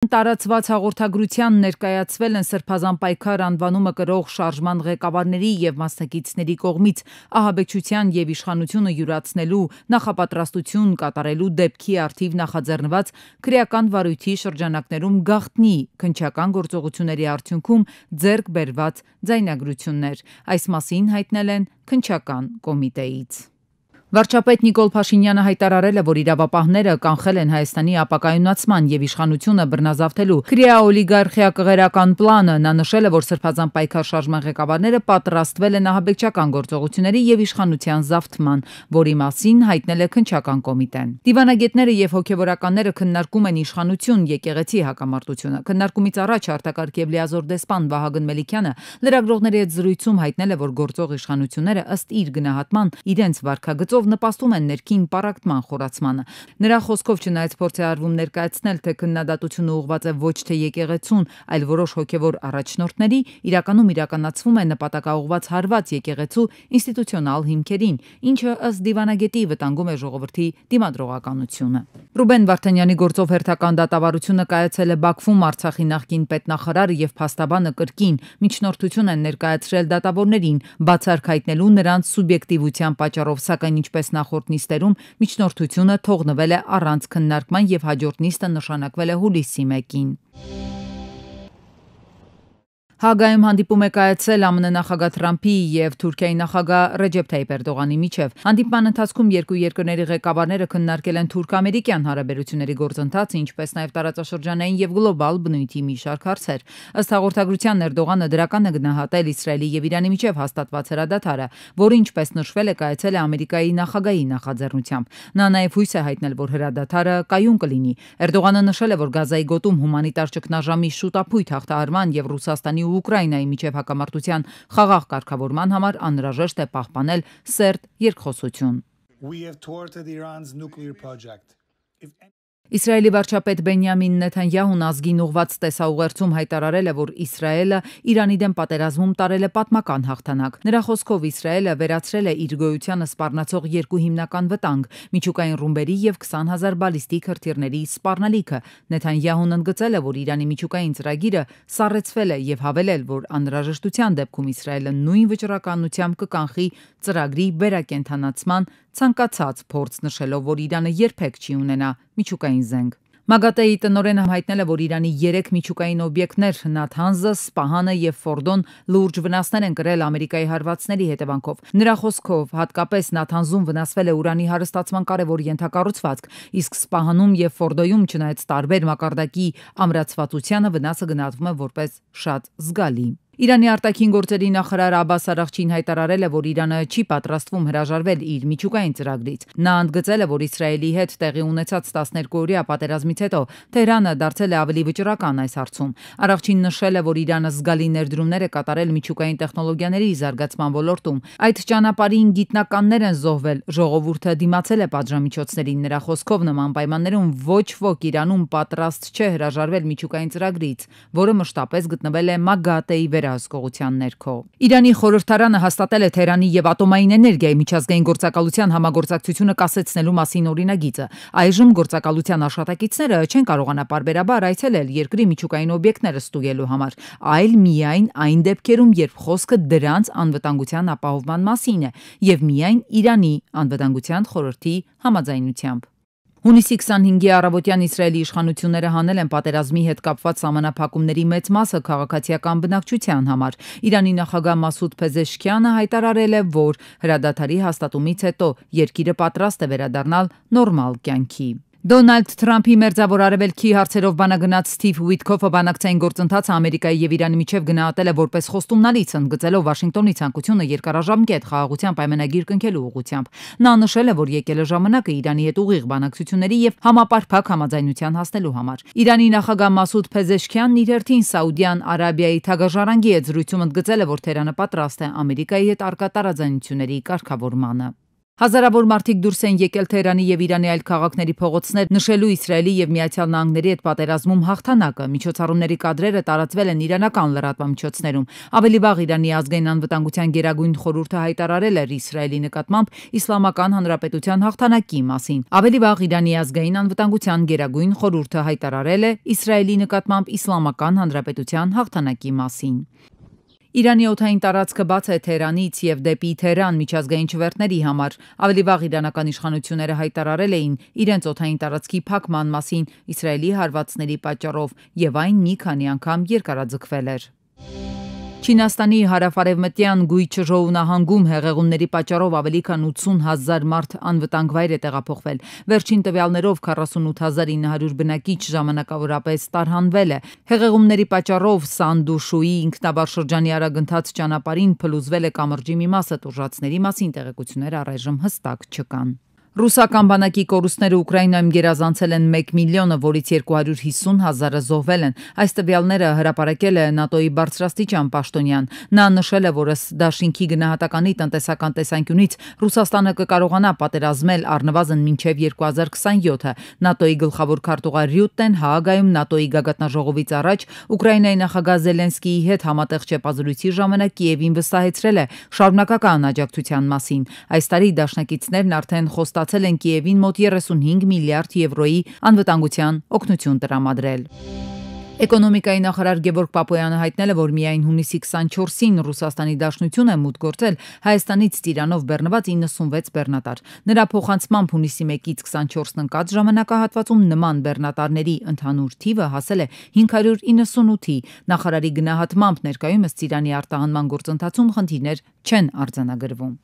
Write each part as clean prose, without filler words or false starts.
Տարածված հաղորդագրության ներկայացվել են Սրբազան պայքար անվանումը կրող շարժման ղեկավարների և մասնակիցների կողմից ահաբեկչության և իշխանությունը յուրացնելու նախապատրաստություն կատարելու դեպքի առթիվ նախաձեռնված քրեական վարույթի շրջանակներում գաղտնի քննչական գործողությունների արդյունքում ձեռք բերված ձայնագրություններ։ Այս մասին հայտնել են քննչական կոմիտեից։ Վարչապետ Նիկոլ Փաշինյանը հայտարարել է, որ իրավապահները կանխել են Հայաստանի ապակայունացման և իշխանությունը բռնազավթելու քրեաօլիգարխիա-կղերական պլանը։ Նա նշել է, որ Սրբազան պայքար շարժման ղեկավարները պատրաստվել են ահաբեկչական գործողությունների և իշխանության զավթման, որի մասին հայտնել է քննչական կոմիտեն։ Դիվանագետները և հոգևորականները քննարկում են իշխանություն եկեղեցի հակամարտությունը։ Քննարկումից առաջ արտակարգ և լիազոր դեսպան Վահագն Մելիքյանը լրագրողների հետ զրույցում հայտնել է, որ գործող իշխանությունները ըստ իր գնահատման իրենց վարքագծով նպաստում են ներքին պառակտման խորացմանը։ Նրա խոսքով, չնայած փորձ է արվում ներկայացնել, թե քննադատությունը ուղղված է ոչ թե եկեղեցուն, այլ որոշ հոգևոր առաջնորդների, իրականում իրականացվում է նպատակաուղղված հարված եկեղեցու ինստիտուցիոնալ հիմքերին, ինչը ըստ դիվանագետի վտանգում է ժողովրդի դիմադրողականությունը։ Ռուբեն Վարդանյանի գործով հերթական դատավարությունը կայացել է Բաքվում Արցախի նախկին պետնախարարը և փաստաբանը կրկին միջնորդություն են ներկայացրել դատավորներին, բացառք հայտնելու նրանց սուբյեկտիվության պատճառով, սակայն ինչպես նախորդ նիստերում միջնորդությունը թողնվել է առանց քննարկման և հաջորդ նիստը նշանակվել է հուլիսի 1-ին։ Հաագայում հանդիպում է կայացել ԱՄՆ նախագահ Թրամփի և Թուրքիայի նախագահ Ռեջեփ Թայիփ Էրդողանի միջև։ Հանդիպման ընթացքում երկու երկրների ղեկավարները քննարկել են թուրք-ամերիկյան հարաբերությունների գործընթացը, ինչպես նաև տարածաշրջանային և գլոբալ բնույթի մի շարք հարցեր։ Ըստ հաղորդագրության Էրդողանը դրական է գնահատել Իսրայելի և Իրանի միջև հաստատված հրադադարը, որը, ինչպես նշվել է, կայացել է Ամերիկայի նախագահի նախաձեռնությամբ։ Նա նաև հույս է հայտնել, որ հրադադարը կայուն կլինի։ Էրդողանը նշել է, որ Գազայի գոտում հումանիտար ճգնաժամի շուտափույթ հաղթահարման և Ռուսաստանի ու Ուկրաինայի միջև հակամարտության խաղաղ կարգավորման համար անհրաժեշտ է պահպանել սերտ երկխոսություն։ Իսրայելի վարչապետ Բենյամին Նեթանյահուն ազգին ուղղված տեսաուղերձում հայտարարել է, որ Իսրայելը Իրանի դեմ պատերազմում տարել է պատմական հաղթանակ։ Նրա խոսքով Իսրայելը վերացրել է իր գոյությանը սպառնացող երկու հիմնական վտանգ՝ միջուկային ռումբերի և 20,000 բալիստիկ հրթիռների սպառնալիքը։ Նեթանյահուն ընդգծել է, որ Իրանի միջուկային ծրագիրը սառեցվել է և հավելել, որ անհրաժեշտության դեպքում Իսրայելը նույն վճռականությամբ կկանխի ծրագրի վերակենդանացման ցանկացած փորձ, նշելով, որ Իրանը երբեք չի ունենա միջուկային զենք։ ՄԱԳԱՏԷ-ի տնօրենը հայտնել է, որ Իրանի 3 միջուկային օբյեկտներ՝ Նաթանզը, Սպահանը և Ֆորդոն լուրջ վնասներ են կրել Ամերիկայի հարվածների հետևանքով։ Նրա խոսքով, հատկապես Նաթանզում վնասվել է ուրանի հարստացման կարևոր ենթակառուցվածք, իսկ Սպահանում և Ֆորդոյում, չնայած տարբեր մակարդակի ամրացվածությանը, վնասը գնահատվում է որպես շատ զգալի։ Իրանի արտաքին գործերի նախարար Աբբաս Արաղչին հայտարարել է, որ Իրանը չի պատրաստվում հրաժարվել իր միջուկային ծրագրից։ Նա ընդգծել է, որ Իսրայելի հետ տեղի ունեցած 12-օրյա պատերազմից հետո Թեհրանը դարձել է ավելի վճռական այս հարցում։ Արաղչին նշել է, որ Իրանը զգալի ներդրումներ է կատարել միջուկային տեխնոլոգիաների զարգացման ոլորտում։ Այդ ճանապարհին գիտնականներ են զոհվել, ժողովուրդը դիմացել է պատժամիջոցներին։ Նրա խոսքով, նման պայմաններում ոչ ոք Իրանում պատրաստ չէ հրաժարվել միջուկային ծրագրից, որը մշտապես գտնվել է ՄԱԳԱՏԷ-ի վերահսկողության ներքո։ Իրանի խորհրդարանը հաստատել է Թեհրանի և ատոմային էներգիայի միջազգային գործակալության համագործակցությունը կասեցնելու մասին օրինագիծը։ Այժմ գործակալության աշխատակիցները չեն կարողանա պարբերաբար այցելել երկրի միջուկային օբյեկտները ստուգելու համար, այլ միայն այն դեպքերում, երբ խոսքը դրանց անվտանգության ապահովման մասին է, և միայն Իրանի անվտանգության խորհրդի համաձայնությամբ։ Հունիսի 25-ի առավոտյան Իսրայելի իշխանությունները հանել են պատերազմի հետ կապված սահմանափակումների մեծ մասը քաղաքացիական բնակչության համար։ Իրանի նախագահ Մասուդ Փեզեշքիանը հայտարարել է, որ հրադադարի հաստատումից հետո երկիրը պատրաստ է վերադառնալ նորմալ կյանքի։ Դոնալդ Թրամփի Մերձավոր Արևելքի հարցերով բանագնաց Սթիվ Ուիթքոֆը բանակցային գործընթացը Ամերիկայի և Իրանի միջև գնահատել է որպես խոստումնալից, ընդգծելով Վաշինգտոնի ցանկությունը երկարաժամկետ խաղաղության պայմանագիր կնքելու ուղղությամբ։ Նա նշել է, որ եկել է ժամանակը Իրանի հետ ուղիղ բանակցությունների և համապարփակ համաձայնության հասնելու համար։ Իրանի նախագահ Մասուդ Փեզեշքյանն իր հերթին Սաուդյան Արաբիայի թագաժառանգի հետ զրույցում ընդգծել է, որ Թեհրանը պատրաստ է Ամերիկայի հետ առկա տարաձայնությունների կարգավորմանը։ Հազարավոր մարդիկ դուրս են եկել Թեհրանի եւ Իրանի այլ քաղաքների փողոցներ, նշելու Իսրայելի եւ Միացյալ Նահանգների հետ պատերազմում հաղթանակը։ Միջոցառումների կադրերը տարածվել են իրանական լրատվամիջոցներում։ Ավելի վաղ Իրանի ազգային անվտանգության գերագույն խորհուրդը հայտարարել էր Իսրայելի նկատմամբ Իսլամական Հանրապետության հաղթանակի մասին։ Ավելի վաղ Իրանի ազգային անվտանգության գերագույն խորհուրդը հայտարարել է Իսրայելի նկատմամբ Իսլամական Հանրապետության հաղթանակի մասին։ Իրանի օդային տարածքը բաց է Թեհրանից եւ դեպի Թեհրան միջազգային չվերթների համար։ Ավելի վաղ իրանական իշխանությունները հայտարարել էին իրենց օդային տարածքի փակման մասին Իսրայելի հարվածների պատճառով եւ այն մի քանի անգամ երկարաձգվել էր։ Չինաստանի հարավ-արևմտյան Գույչժոու նահանգում հեղեղումների պատճառով ավելի քան 80,000 մարդ անվտանգ վայր է տեղափոխվել։ Վերջին տվյալներով 48,900 բնակիչ ժամանակավորապես տարհանվել է։ Հեղեղումների պատճառով Սանդուշուի ինքնավար շրջանի արագընթաց ճանապարհին փլուզվել է կամրջի մի մասը, տուժածների մասին տեղեկություններ առայժմ հստակ չկան։ Ռուսական բանակի կորուստները Ուկրաինայում գերազանցել են 1 միլիոնը, որից 250,000-ը զոհվել են։ Այս տվյալները հրապարակել է ՆԱՏՕ-ի բարձրաստիճան պաշտոնյան։ Նա նշել է, որ ըստ դաշինքի գնահատականի տնտեսական տեսանկյունից Ռուսաստանը կկարողանա պատերազմել առնվազն մինչև 2027-ը։ ՆԱՏՕ-ի գլխավոր քարտուղար Ռյուտեն Հաագայում ՆԱՏՕ-ի գագաթնաժողովից առաջ Ուկրաինայի նախագահ Զելենսկիի հետ համատեղ չեպազրույցի ժամանակ Կիևին վստահեցրել է շարունակական աջակցության մասին։ Այս տարի դաշնակիցներն արդեն խոստացել են Կիևին մոտ 35 միլիարդ եվրոյի անվտանգության օգնություն տրամադրել։ Էկոնոմիկայի նախարար Գևորգ Պապոյանը հայտնել է, որ միայն հունիսի 24-ին Ռուսաստանի Դաշնություն է մուտք գործել Հայաստանից Ծիրանով բեռնված 96 բեռնատար։ Նրա փոխանցմամբ հունիսի 1-ից 24-ն ընկած ժամանակահատվածում նման բեռնատարների ընդհանուր թիվը հասել է 598-ի։ Նախարարի գնահատմամբ ներկայումս Ծիրանի արտահանման գործընթացում խնդիրներ չեն արձանագրվում։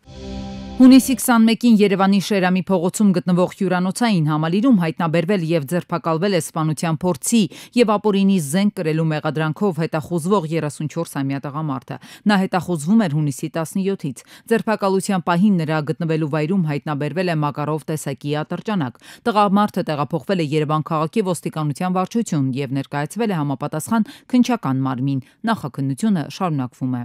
Հունիսի 21-ին Երևանի Շերամի փողոցում գտնվող հյուրանոցային համալիրում հայտնաբերվել եւ ձերբակալվել է սպանության փորձի եւ ապօրինի զենք կրելու մեղադրանքով հետախուզվող 34-ամյա տղամարդը։ Նա հետախուզվում էր հունիսի 17-ից։ Ձերբակալության պահին նրա գտնվելու վայրում հայտնաբերվել է Մակարով տեսակի ատրճանակ։ Տղամարդը տեղափոխվել է Երևան քաղաքի ոստիկանության վարչություն եւ ներկայացվել է համապատասխան քննչական մարմին։ Նախաքննությունը շարունակվում է։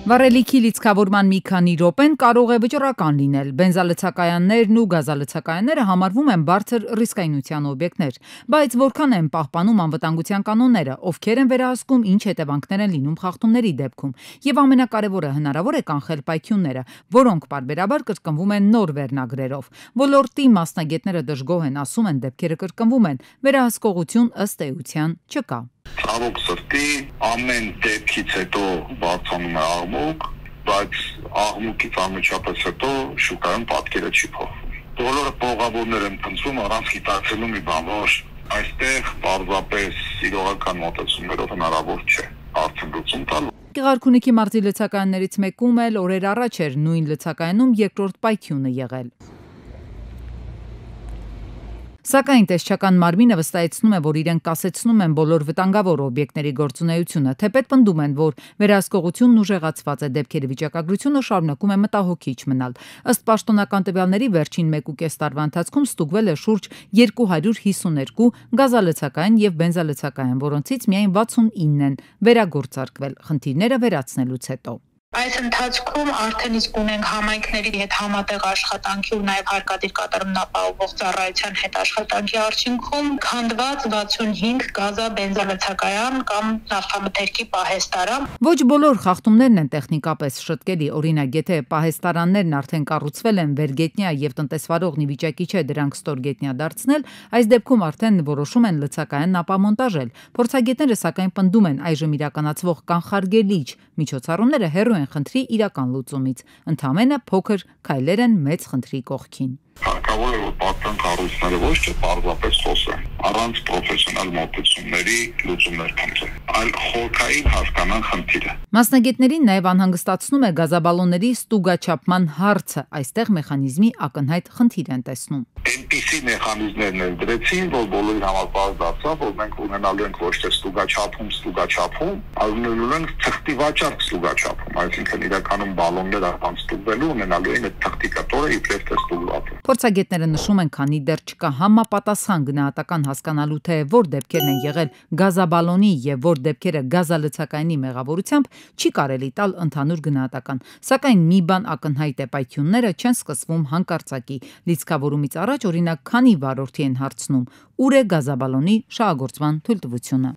Վառելիքի լիցքավորման մի քանի րոպեն կարող է վճռական լինել։ Բենզալցակայաններն ու գազալցակայանները համարվում են բարձր ռիսկայնության օբյեկտներ, բայց որքան են պահպանում անվտանգության կանոնները, ովքեր են վերահսկում, ինչ հետևանքներ են լինում խախտումների դեպքում, եւ ամենակարևորը հնարավոր է կանխել պայթյունները, որոնք պարբերաբար կրկնվում են նոր վերնագրերով։ Ոլորտի մասնագետները դժգոհ են, ասում են, դեպքերը կրկնվում են, վերահսկողություն ըստ էության չկա։ Ցավոք սրտի ամեն դեպքից հետո բարձրանում է աղմուկ, բայց աղմուկից անմիջապես հետո շուկայում պատկերը չի փոխվում։ Բոլորը պողավորներ են փնտրում առանց գիտակցելու մի բան, որ այստեղ պարզապես իրողական մոտեցումներով հնարավոր չէ արդյունքում տալ։ Գեղարքունիքի մարտի լցակայաններից մեկում էլ օրեր առաջ էր նույն լցակայանում երկրորդ պայթյունը եղել։ Սակայն տեսչական մարմինը վստահեցնում է, որ իրենք կասեցնում են բոլոր վտանգավոր օբյեկտների գործունեությունը, թեպետ պնդում են, որ վերահսկողությունն ուժեղացված է, դեպքերի վիճակագրությունը շարունակում է մտահոգիչ մնալ։ Ըստ պաշտոնական տվյալների վերջին 1.5 տարվա ընթացքում ստուգվել է շուրջ 252 գազալցակայան եւ բենզալցակայան, որոնցից միայն 69-ն են վերագործարկվել խնդիրները վերացնելուց հետո։ Այս ընթացքում արդեն իսկ ունենք համայնքների հետ համատեղ աշխատանքի ու նաև հարկադիր կատարումն ապահովող ծառայության հետ աշխատանքի արդյունքում քանդված 65 գազա-բենզալցակայան կամ նավթամթերքի պահեստարան։ Ոչ բոլոր խախտումներն են տեխնիկապես շտկելի, օրինակ, եթե պահեստարաններն արդեն կառուցվել են վերգետնյա եւ տնտեսվարողն ի վիճակի չէ դրանք ստորգետնյա դարձնել, այս դեպքում արդեն որոշում են լցակայանն ապամոնտաժել։ Փորձագետները սակայն պնդում են այժմ իրականացվող կանխարգելիչ միջոցառումները հեռու են խնդրի իրական լուծումից, ընդամենը փոքր քայլեր են մեծ խնդրի կողքին։ Հարկավոր է, որ պատկան կառույցները ոչ թե պարզապես խոսեն, առանց պրոֆեսիոնալ մոտեցումների լուծումներ փնտրեն, այլ խորքային հասկանան խնդիրը։ Մասնագետներին նաև անհանգստացնում է գազաբալոնների ստուգաչափման հարցը, այստեղ մեխանիզմի ակնհայտ խնդիր են տեսնում։ Այնպիսի մեխանիզմներ ներդրեցին, որ բոլորին համար պարզ դարձավ, որ մենք ունենալու ենք ոչ թե ստուգաչափում, այլ ունենալու ենք թղթի վաճառք ստուգաչափում, այսինքն իրականում բալոններ առանց ստուգվելու ունենալու են այդ թղթի կտորը իբրև թե ստուգված։ Փորձագետները նշում են, քանի դեռ չկա համապատասխան գնահատական հասկանալու թե որ դեպքերն են եղել գազաբալոնի եւ որ դեպքերը գազալցակայանի մեղավորությամբ, չի կարելի տալ ընդհանուր գնահատական։ Սակայն մի բան ակնհայտ է, պայթյունները չեն սկսվում հանկարծակի։ Լիցքավորումից առաջ, օրինակ, քանի վարորդի են հարցնում՝ ուր է գազաբալոնի շահագործման թույլտվությունը։